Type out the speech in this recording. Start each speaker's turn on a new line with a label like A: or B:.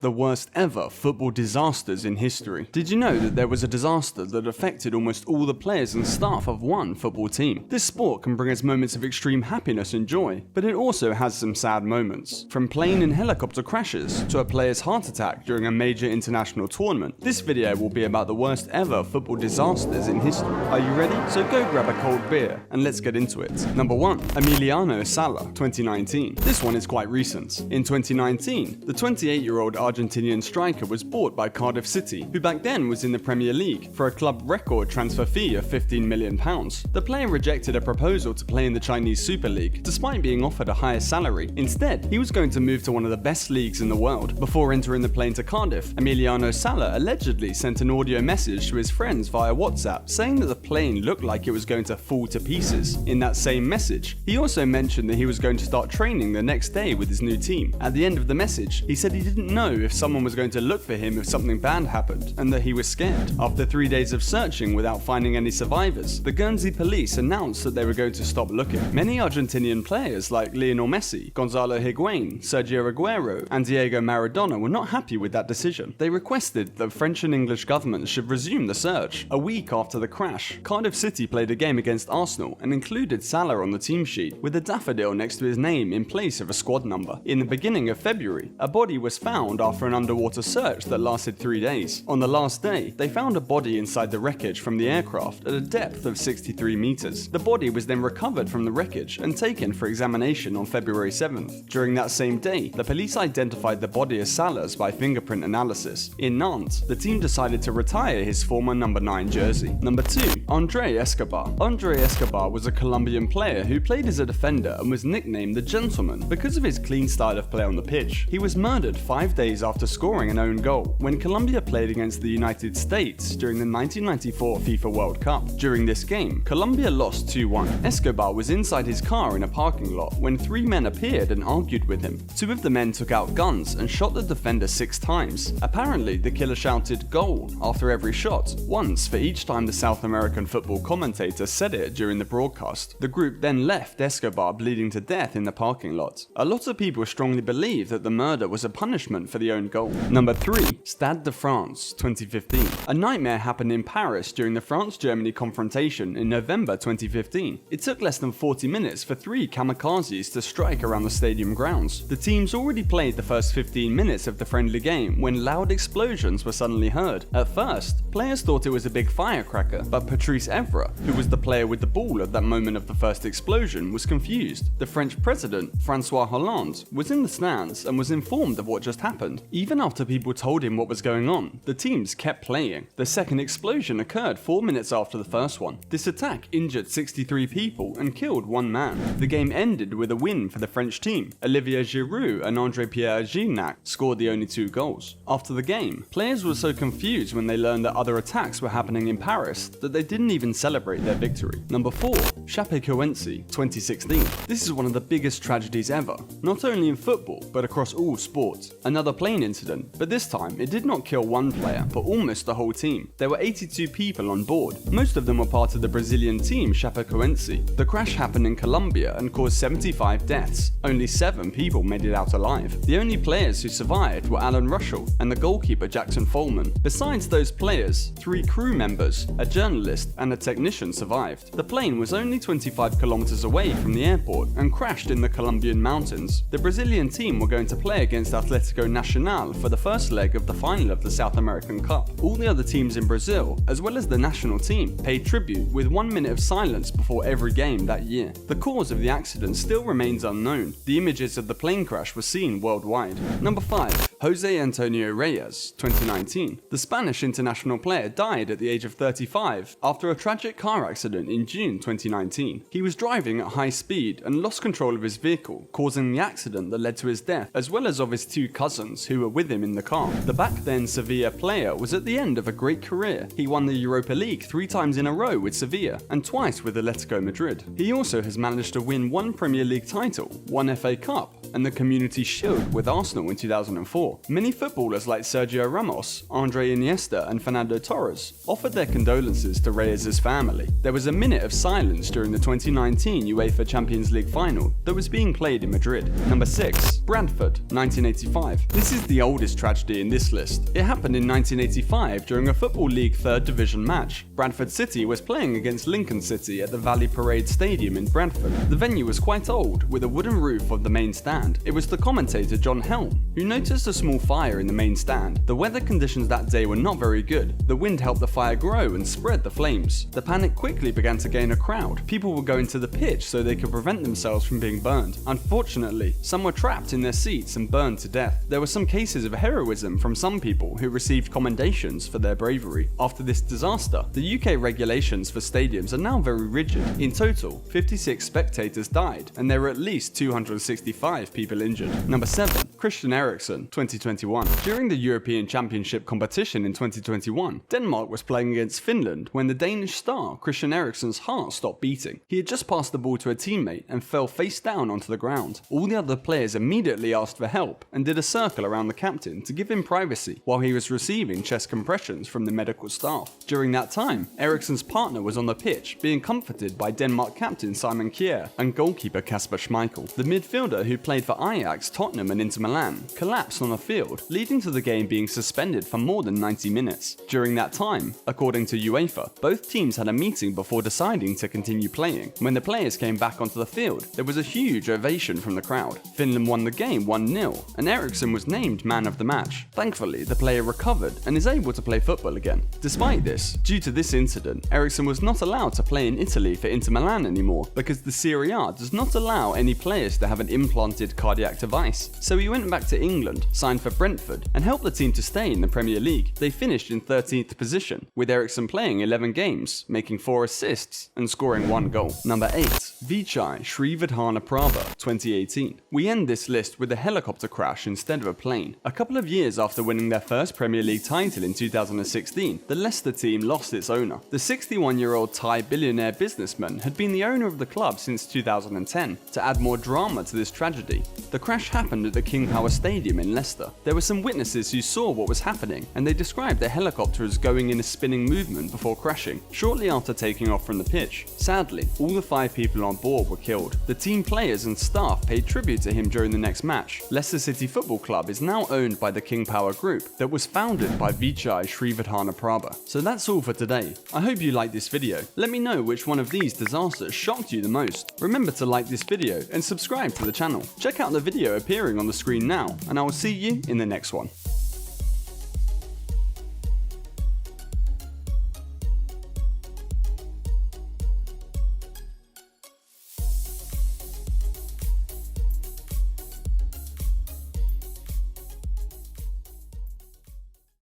A: The worst ever football disasters in history. Did you know that there was a disaster that affected almost all the players and staff of one football team? This sport can bring us moments of extreme happiness and joy, but it also has some sad moments. From plane and helicopter crashes to a player's heart attack during a major international tournament, this video will be about the worst ever football disasters in history. Are you ready? So go grab a cold beer and let's get into it. Number 1. Emiliano Sala, 2019. This one is quite recent. In 2019, the 28-year-old Argentinian striker was bought by Cardiff City, who back then was in the Premier League, for a club record transfer fee of £15 million. The player rejected a proposal to play in the Chinese Super League, despite being offered a higher salary. Instead, he was going to move to one of the best leagues in the world. Before entering the plane to Cardiff, Emiliano Sala allegedly sent an audio message to his friends via WhatsApp saying that the plane looked like it was going to fall to pieces. In that same message, he also mentioned that he was going to start training the next day with his new team. At the end of the message, he said he didn't know if someone was going to look for him if something bad happened, and that he was scared. After 3 days of searching without finding any survivors, the Guernsey police announced that they were going to stop looking. Many Argentinian players like Lionel Messi, Gonzalo Higuain, Sergio Aguero, and Diego Maradona were not happy with that decision. They requested that French and English governments should resume the search. A week after the crash, Cardiff City played a game against Arsenal and included Salah on the team sheet with a daffodil next to his name in place of a squad number. In the beginning of February, a body was found after an underwater search that lasted 3 days. On the last day, they found a body inside the wreckage from the aircraft at a depth of 63 meters. The body was then recovered from the wreckage and taken for examination on February 7th. During that same day, the police identified the body as Salah's by fingerprint analysis. In Nantes, the team decided to retire his former number 9 jersey. Number 2. Andre Escobar. Andre Escobar was a Colombian player who played as a defender and was nicknamed the Gentleman because of his clean style of play on the pitch. He was murdered 5 days after scoring an own goal when Colombia played against the United States during the 1994 FIFA World Cup. During this game, Colombia lost 2-1. Escobar was inside his car in a parking lot when 3 men appeared and argued with him. 2 of the men took out guns and shot the defender 6 times. Apparently, the killer shouted "goal" after every shot, once for each time the South American football commentator said it during the broadcast. The group then left Escobar bleeding to death in the parking lot. A lot of people strongly believe that the murder was a punishment for the own goal. Number 3. Stade de France, 2015. A nightmare happened in Paris during the France-Germany confrontation in November 2015. It took less than 40 minutes for 3 kamikazes to strike around the stadium grounds. The teams already played the first 15 minutes of the friendly game when loud explosions were suddenly heard. At first, players thought it was a big firecracker, but Patrice Evra, who was the player with the ball at that moment of the first explosion, was confused. The French president, François Hollande, was in the stands and was informed of what just happened. Even after people told him what was going on, the teams kept playing. The second explosion occurred 4 minutes after the first one. This attack injured 63 people and killed 1 man. The game ended with a win for the French team. Olivier Giroud and André-Pierre Gignac scored the only 2 goals. After the game, players were so confused when they learned that other attacks were happening in Paris that they didn't even celebrate their victory. Number 4. Chapecoense, 2016. This is one of the biggest tragedies ever, not only in football, but across all sports. Another plane incident, but this time it did not kill 1 player, but almost the whole team. There were 82 people on board. Most of them were part of the Brazilian team Chapecoense. The crash happened in Colombia and caused 75 deaths. Only 7 people made it out alive. The only players who survived were Alan Russell and the goalkeeper Jackson Follman. Besides those players, 3 crew members, a journalist, and a technician survived. The plane was only 25 kilometers away from the airport and crashed in the Colombian mountains. The Brazilian team were going to play against Atlético Nacional for the first leg of the final of the South American Cup. All the other teams in Brazil, as well as the national team, paid tribute with 1 minute of silence before every game that year. The cause of the accident still remains unknown. The images of the plane crash were seen worldwide. Number 5. Jose Antonio Reyes, 2019. The Spanish international player died at the age of 35 after a tragic car accident in June 2019. He was driving at high speed and lost control of his vehicle, causing the accident that led to his death, as well as of his 2 cousins who were with him in the car. The back then Sevilla player was at the end of a great career. He won the Europa League 3 times in a row with Sevilla and twice with Atletico Madrid. He also has managed to win 1 Premier League title, 1 FA Cup, and the Community Shield with Arsenal in 2004. before, many footballers like Sergio Ramos, Andre Iniesta and Fernando Torres offered their condolences to Reyes' family. There was a minute of silence during the 2019 UEFA Champions League final that was being played in Madrid. Number 6. Bradford, 1985. This is the oldest tragedy in this list. It happened in 1985 during a Football League 3rd Division match. Bradford City was playing against Lincoln City at the Valley Parade Stadium in Bradford. The venue was quite old, with a wooden roof of the main stand. It was the commentator John Helm who noticed a small fire in the main stand. The weather conditions that day were not very good. The wind helped the fire grow and spread the flames. The panic quickly began to gain a crowd. People were going to the pitch so they could prevent themselves from being burned. Unfortunately, some were trapped in their seats and burned to death. There were some cases of heroism from some people who received commendations for their bravery. After this disaster, the UK regulations for stadiums are now very rigid. In total, 56 spectators died, and there were at least 265 people injured. Number 7. Christian Eriksen, 2021. During the European Championship competition in 2021, Denmark was playing against Finland when the Danish star Christian Eriksen's heart stopped beating. He had just passed the ball to a teammate and fell face down onto the ground. All the other players immediately asked for help and did a circle around the captain to give him privacy while he was receiving chest compressions from the medical staff. During that time, Eriksen's partner was on the pitch being comforted by Denmark captain Simon Kjær and goalkeeper Kasper Schmeichel. The midfielder who played for Ajax, Tottenham and Inter Milan collapsed on the field, leading to the game being suspended for more than 90 minutes. During that time, according to UEFA, both teams had a meeting before deciding to continue playing. When the players came back onto the field, there was a huge ovation from the crowd. Finland won the game 1-0, and Eriksen was named man of the match. Thankfully, the player recovered and is able to play football again. Despite this, due to this incident, Eriksen was not allowed to play in Italy for Inter Milan anymore because the Serie A does not allow any players to have an implanted cardiac device. So he went back to England, signed for Brentford, and helped the team to stay in the Premier League. They finished in 13th position, with Eriksen playing 11 games, making 4 assists and scoring 1 goal. Number 8. Vichai Shrivadhanaprabha, 2018. We end this list with a helicopter crash instead of a plane. A couple of years after winning their first Premier League title in 2016, the Leicester team lost its owner. The 61-year-old Thai billionaire businessman had been the owner of the club since 2010. To add more drama to this tragedy, the crash happened at the King Power Stadium in Leicester. There were some witnesses who saw what was happening, and they described the helicopter as going in a spinning movement before crashing, shortly after taking off from the pitch. Sadly, all the 5 people on board were killed. The team players and staff paid tribute to him during the next match. Leicester City Football Club is now owned by the King Power Group that was founded by Vichai Shrivadhanaprabha. So that's all for today. I hope you liked this video. Let me know which one of these disasters shocked you the most. Remember to like this video and subscribe to the channel. Check out the video appearing on the screen now, and I will see you in the next one.